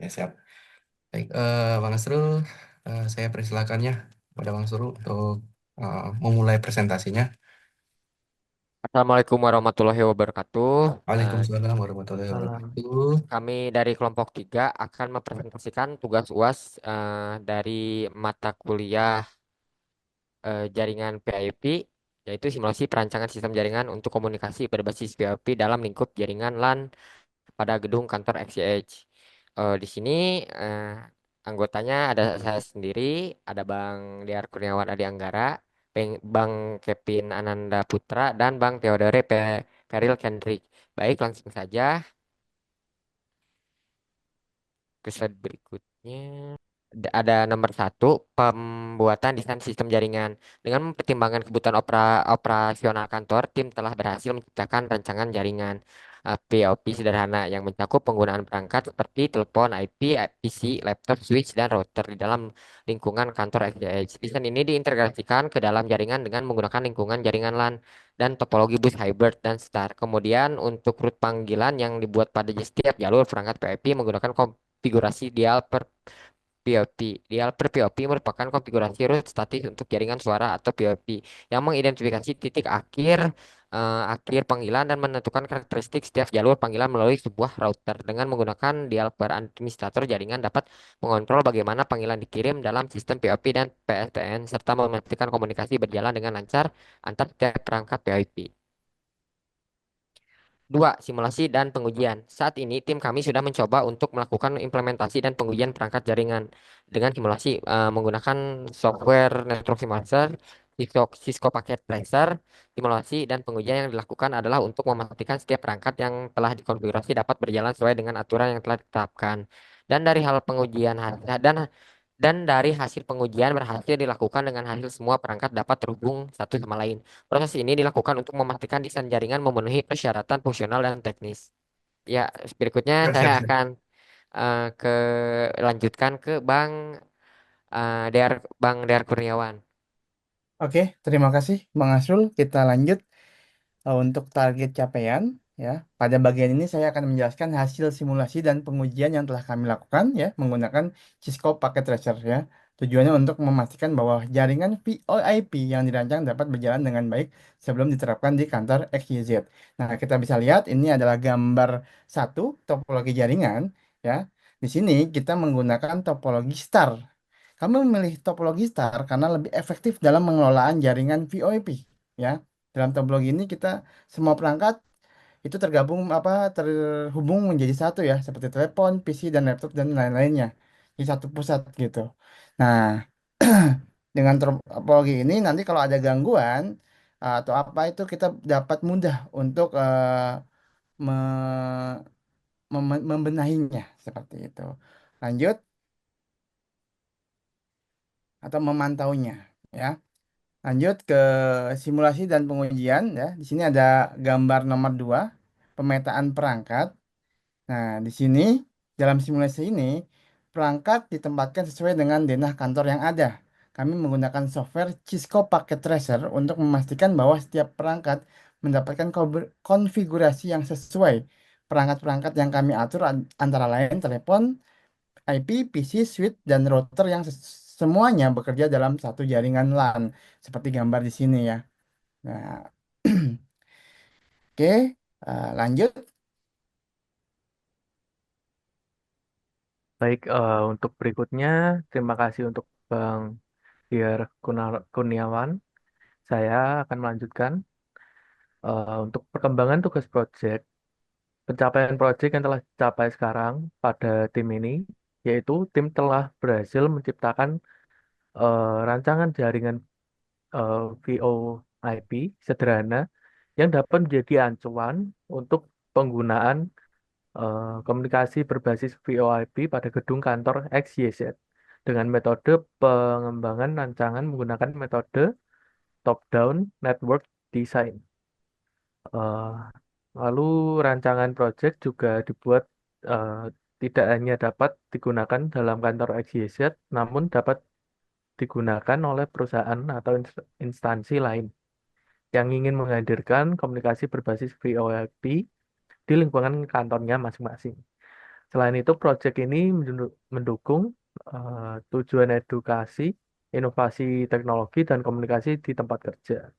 Ya, siap. Baik, Bang Asrul, saya persilakannya pada Bang Suru untuk memulai presentasinya. Assalamualaikum warahmatullahi wabarakatuh. Eh, Waalaikumsalam warahmatullahi eh, wabarakatuh. Kami dari kelompok 3 akan mempresentasikan tugas UAS dari mata kuliah jaringan PIP, yaitu simulasi perancangan sistem jaringan untuk komunikasi berbasis PIP dalam lingkup jaringan LAN pada gedung kantor XCH. Di sini eh, anggotanya ada saya sendiri, ada Bang Diar Kurniawan Adi Anggara, Bang Kevin Ananda Putra, dan Bang Theodore Peril Kendrick. Baik, langsung saja ke slide berikutnya. Ada nomor satu, pembuatan desain sistem jaringan. Dengan mempertimbangkan kebutuhan operasional kantor, tim telah berhasil menciptakan rancangan jaringan POP sederhana yang mencakup penggunaan perangkat seperti telepon, IP, PC, laptop, switch, dan router di dalam lingkungan kantor XDH. Desain ini diintegrasikan ke dalam jaringan dengan menggunakan lingkungan jaringan LAN dan topologi bus hybrid dan star. Kemudian untuk root panggilan yang dibuat pada setiap jalur perangkat PIP menggunakan konfigurasi dial per POP. Dial per POP merupakan konfigurasi root statis untuk jaringan suara atau POP yang mengidentifikasi titik akhir panggilan dan menentukan karakteristik setiap jalur panggilan melalui sebuah router. Dengan menggunakan dial per administrator jaringan dapat mengontrol bagaimana panggilan dikirim dalam sistem POP dan PSTN serta memastikan komunikasi berjalan dengan lancar antar setiap perangkat POP. Dua, simulasi dan pengujian. Saat ini tim kami sudah mencoba untuk melakukan implementasi dan pengujian perangkat jaringan dengan simulasi menggunakan software network simulator, Cisco Packet Tracer. Simulasi dan pengujian yang dilakukan adalah untuk memastikan setiap perangkat yang telah dikonfigurasi dapat berjalan sesuai dengan aturan yang telah ditetapkan. Dan dari hal pengujian dari hasil pengujian berhasil dilakukan dengan hasil semua perangkat dapat terhubung satu sama lain. Proses ini dilakukan untuk memastikan desain jaringan memenuhi persyaratan fungsional dan teknis. Ya, berikutnya Siap, saya siap, siap. akan ke lanjutkan ke Bang Dear Kurniawan. Oke, terima kasih Bang Asrul. Kita lanjut untuk target capaian. Ya, pada bagian ini saya akan menjelaskan hasil simulasi dan pengujian yang telah kami lakukan ya menggunakan Cisco Packet Tracer ya. Tujuannya untuk memastikan bahwa jaringan VoIP yang dirancang dapat berjalan dengan baik sebelum diterapkan di kantor XYZ. Nah, kita bisa lihat ini adalah gambar satu topologi jaringan ya. Di sini kita menggunakan topologi star. Kami memilih topologi star karena lebih efektif dalam pengelolaan jaringan VoIP ya. Dalam topologi ini kita semua perangkat itu terhubung menjadi satu ya, seperti telepon, PC dan laptop dan lain-lainnya di satu pusat gitu. Nah, dengan topologi ini nanti kalau ada gangguan atau apa itu kita dapat mudah untuk membenahinya seperti itu. Lanjut atau memantaunya ya. Lanjut ke simulasi dan pengujian ya. Di sini ada gambar nomor 2, pemetaan perangkat. Nah, di sini dalam simulasi ini perangkat ditempatkan sesuai dengan denah kantor yang ada. Kami menggunakan software Cisco Packet Tracer untuk memastikan bahwa setiap perangkat mendapatkan konfigurasi yang sesuai. Perangkat-perangkat yang kami atur antara lain telepon, IP, PC, switch, dan router yang semuanya bekerja dalam satu jaringan LAN seperti gambar di sini ya. Nah, oke, lanjut. Baik, untuk berikutnya, terima kasih untuk Bang Diar Kurniawan. Saya akan melanjutkan untuk perkembangan tugas proyek. Pencapaian proyek yang telah dicapai sekarang pada tim ini, yaitu tim telah berhasil menciptakan rancangan jaringan eh, VoIP sederhana yang dapat menjadi acuan untuk penggunaan komunikasi berbasis VoIP pada gedung kantor XYZ dengan metode pengembangan rancangan menggunakan metode top-down network design. Eh, Lalu rancangan project juga dibuat eh, tidak hanya dapat digunakan dalam kantor XYZ, namun dapat digunakan oleh perusahaan atau instansi lain yang ingin menghadirkan komunikasi berbasis VoIP di lingkungan kantornya masing-masing. Selain itu, proyek ini mendukung tujuan edukasi, inovasi teknologi, dan komunikasi di tempat kerja.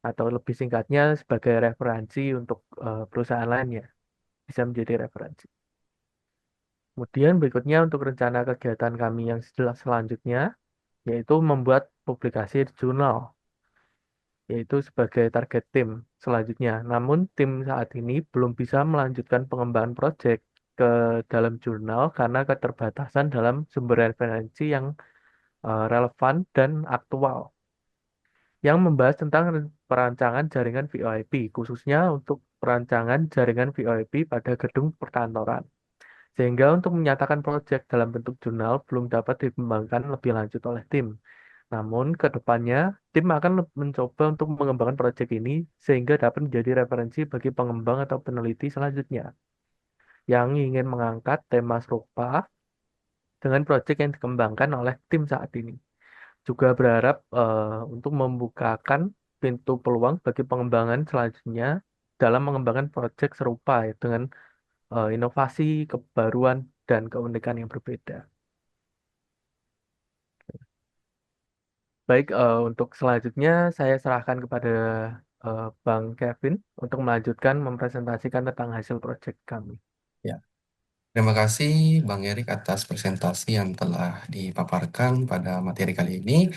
Atau lebih singkatnya sebagai referensi untuk perusahaan lainnya. Bisa menjadi referensi. Kemudian berikutnya untuk rencana kegiatan kami yang selanjutnya, yaitu membuat publikasi di jurnal, yaitu sebagai target tim selanjutnya. Namun tim saat ini belum bisa melanjutkan pengembangan proyek ke dalam jurnal karena keterbatasan dalam sumber referensi yang relevan dan aktual yang membahas tentang perancangan jaringan VoIP, khususnya untuk perancangan jaringan VoIP pada gedung perkantoran. Sehingga untuk menyatakan proyek dalam bentuk jurnal belum dapat dikembangkan lebih lanjut oleh tim. Namun, ke depannya, tim akan mencoba untuk mengembangkan proyek ini sehingga dapat menjadi referensi bagi pengembang atau peneliti selanjutnya yang ingin mengangkat tema serupa dengan proyek yang dikembangkan oleh tim saat ini. Juga berharap untuk membukakan pintu peluang bagi pengembangan selanjutnya dalam mengembangkan proyek serupa ya, dengan inovasi, kebaruan, dan keunikan yang berbeda. Baik, untuk selanjutnya saya serahkan kepada Bang Kevin untuk melanjutkan mempresentasikan tentang hasil proyek kami. Ya, terima kasih Bang Erik atas presentasi yang telah dipaparkan pada materi kali ini.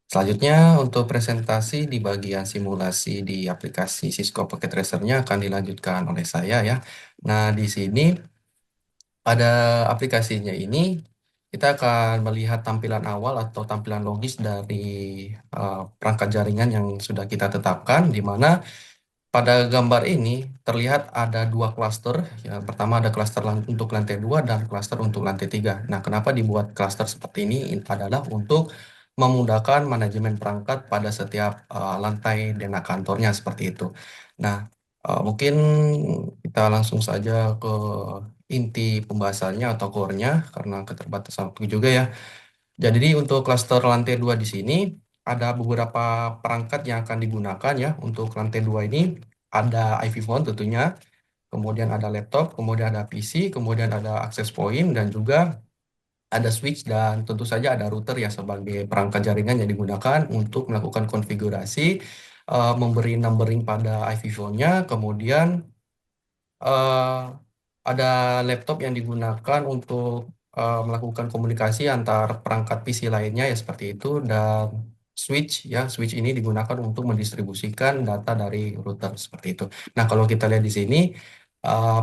Selanjutnya, untuk presentasi di bagian simulasi di aplikasi Cisco Pocket Tracer-nya akan dilanjutkan oleh saya ya. Nah, di sini pada aplikasinya ini kita akan melihat tampilan awal atau tampilan logis dari perangkat jaringan yang sudah kita tetapkan, di mana pada gambar ini terlihat ada dua klaster. Yang pertama ada klaster untuk lantai 2 dan klaster untuk lantai 3. Nah, kenapa dibuat klaster seperti ini? Ini adalah untuk memudahkan manajemen perangkat pada setiap lantai denah kantornya seperti itu. Nah, mungkin kita langsung saja ke inti pembahasannya atau core-nya karena keterbatasan waktu juga ya. Jadi untuk klaster lantai 2 di sini ada beberapa perangkat yang akan digunakan ya. Untuk lantai 2 ini ada IV phone tentunya, kemudian ada laptop, kemudian ada PC, kemudian ada access point, dan juga ada switch, dan tentu saja ada router ya sebagai perangkat jaringan yang digunakan untuk melakukan konfigurasi, memberi numbering pada IV phone-nya, kemudian eh, ada laptop yang digunakan untuk melakukan komunikasi antar perangkat PC lainnya ya seperti itu, dan switch ya, switch ini digunakan untuk mendistribusikan data dari router seperti itu. Nah, kalau kita lihat di sini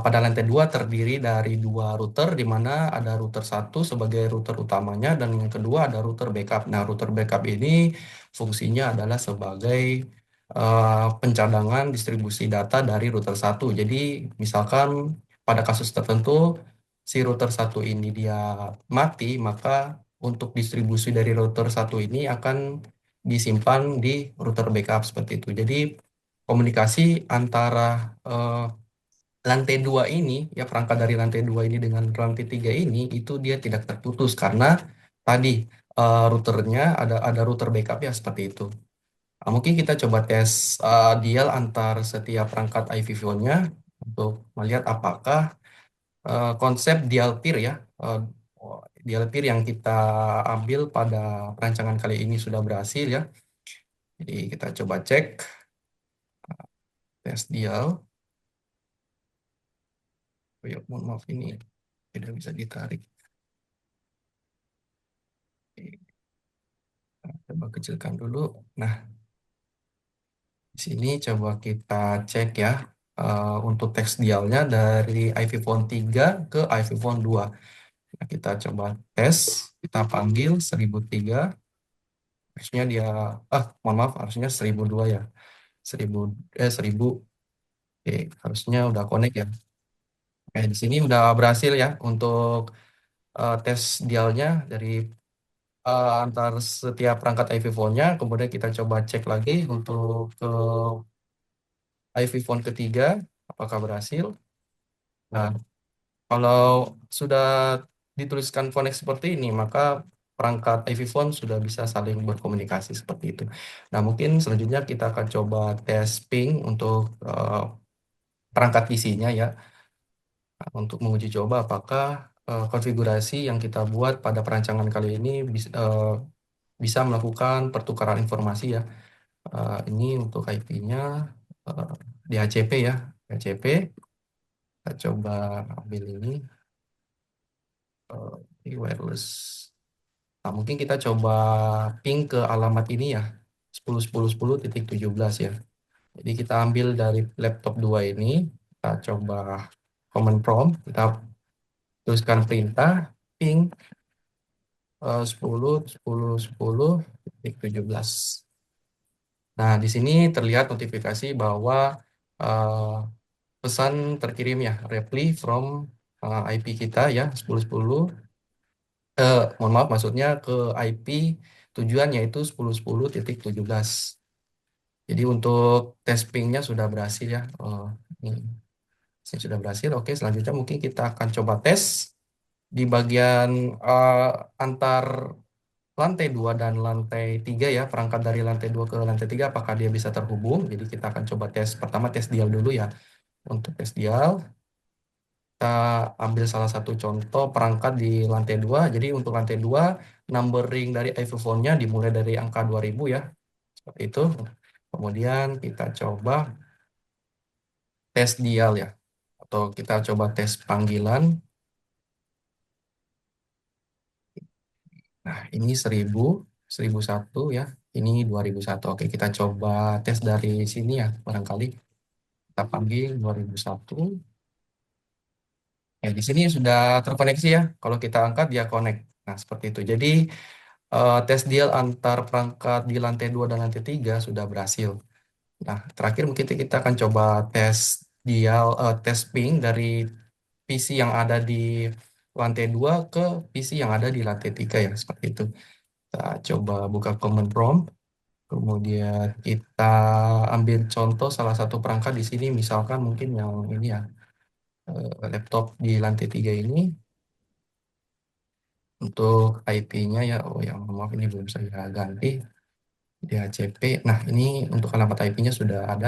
pada lantai 2 terdiri dari dua router, di mana ada router satu sebagai router utamanya dan yang kedua ada router backup. Nah, router backup ini fungsinya adalah sebagai pencadangan distribusi data dari router satu. Jadi misalkan pada kasus tertentu si router satu ini dia mati, maka untuk distribusi dari router satu ini akan disimpan di router backup seperti itu. Jadi komunikasi antara lantai 2 ini, ya perangkat dari lantai 2 ini dengan lantai 3 ini, itu dia tidak terputus karena tadi routernya ada router backup ya seperti itu. Mungkin kita coba tes dial antar setiap perangkat IV phone-nya untuk melihat apakah konsep dial peer ya, dial peer yang kita ambil pada perancangan kali ini sudah berhasil ya. Jadi kita coba cek tes dial. Oh ya, mohon maaf ini tidak bisa ditarik. Oke, coba kecilkan dulu. Nah, di sini coba kita cek ya untuk teks dialnya dari IV phone 3 ke IV phone 2. Nah, kita coba tes, kita panggil 1003. Harusnya dia, mohon maaf, harusnya 1002 ya. 1000. Oke, harusnya udah connect ya. Oke, di sini udah berhasil ya untuk tes dialnya dari antar setiap perangkat IV phone-nya. Kemudian kita coba cek lagi untuk ke IV phone ketiga, apakah berhasil. Nah, kalau sudah dituliskan connect seperti ini, maka perangkat IV phone sudah bisa saling berkomunikasi seperti itu. Nah, mungkin selanjutnya kita akan coba tes ping untuk perangkat PC-nya ya. untuk menguji coba apakah konfigurasi yang kita buat pada perancangan kali ini bisa melakukan pertukaran informasi ya. Ini untuk IP-nya DHCP ya, DHCP. Kita coba ambil ini wireless. Nah, mungkin kita coba ping ke alamat ini ya, 10.10.10.17 ya. Jadi kita ambil dari laptop 2 ini, kita coba command prompt, kita tuliskan perintah ping 10.10.10.17. Nah, di sini terlihat notifikasi bahwa eh, pesan terkirim ya, reply from IP kita ya, 10.10. Mohon maaf, maksudnya ke IP tujuan yaitu 10.10.17. Jadi untuk tes pingnya sudah berhasil ya. Ini sudah berhasil. Oke, selanjutnya mungkin kita akan coba tes di bagian eh, antar lantai 2 dan lantai 3 ya, perangkat dari lantai 2 ke lantai 3 apakah dia bisa terhubung. Jadi kita akan coba tes, pertama tes dial dulu ya. Untuk tes dial, kita ambil salah satu contoh perangkat di lantai 2. Jadi untuk lantai 2, numbering dari iPhone-nya dimulai dari angka 2000 ya. Seperti itu. Kemudian kita coba tes dial ya. Atau kita coba tes panggilan. Nah, ini 1001 ya. Ini 2001. Oke, kita coba tes dari sini ya, barangkali. Kita panggil 2001. Ya, di sini sudah terkoneksi ya. Kalau kita angkat, dia connect. Nah, seperti itu. Jadi, tes dial antar perangkat di lantai 2 dan lantai 3 sudah berhasil. Nah, terakhir mungkin kita akan coba tes dial, tes ping dari PC yang ada di lantai 2 ke PC yang ada di lantai 3 ya, seperti itu. Kita coba buka command prompt. Kemudian kita ambil contoh salah satu perangkat di sini, misalkan mungkin yang ini ya, laptop di lantai 3 ini. Untuk IP-nya ya, oh ya maaf ini belum saya ganti, DHCP. Nah ini untuk alamat IP-nya sudah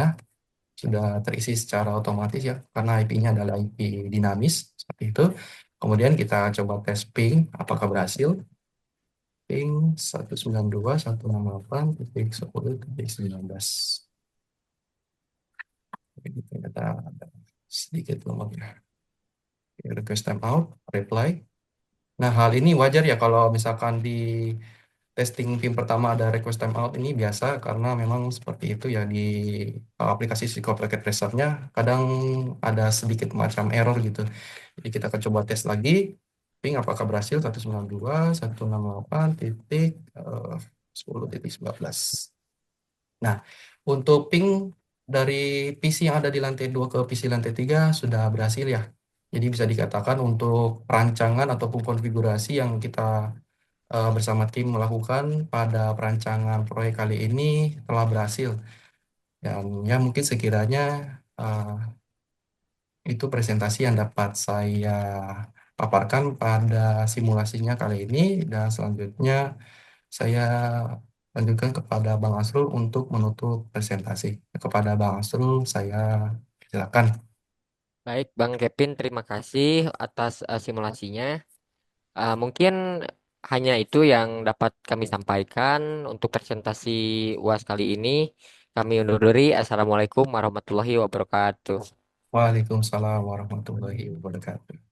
terisi secara otomatis ya, karena IP-nya adalah IP dinamis, seperti itu. Kemudian kita coba tes ping, apakah berhasil. Ping 192.168.10.19. Ini ternyata ada sedikit lemot ya. Request timeout, reply. Nah, hal ini wajar ya kalau misalkan di testing PIM pertama ada request timeout, ini biasa karena memang seperti itu ya di aplikasi SQL Packet Tracer-nya kadang ada sedikit macam error gitu. Jadi kita akan coba tes lagi. Ping apakah berhasil 192.168 titik 10.19. Nah, untuk ping dari PC yang ada di lantai 2 ke PC lantai 3 sudah berhasil ya. Jadi bisa dikatakan untuk perancangan ataupun konfigurasi yang kita bersama tim melakukan pada perancangan proyek kali ini telah berhasil. Dan ya mungkin sekiranya uh, itu presentasi yang dapat saya paparkan pada simulasinya kali ini. Dan selanjutnya saya lanjutkan kepada Bang Asrul untuk menutup presentasi. Kepada Bang Asrul, saya silakan. Baik, Bang Kevin, terima kasih atas simulasinya. Mungkin hanya itu yang dapat kami sampaikan untuk presentasi UAS kali ini. Kami undur diri. Assalamualaikum warahmatullahi wabarakatuh. Waalaikumsalam warahmatullahi wabarakatuh.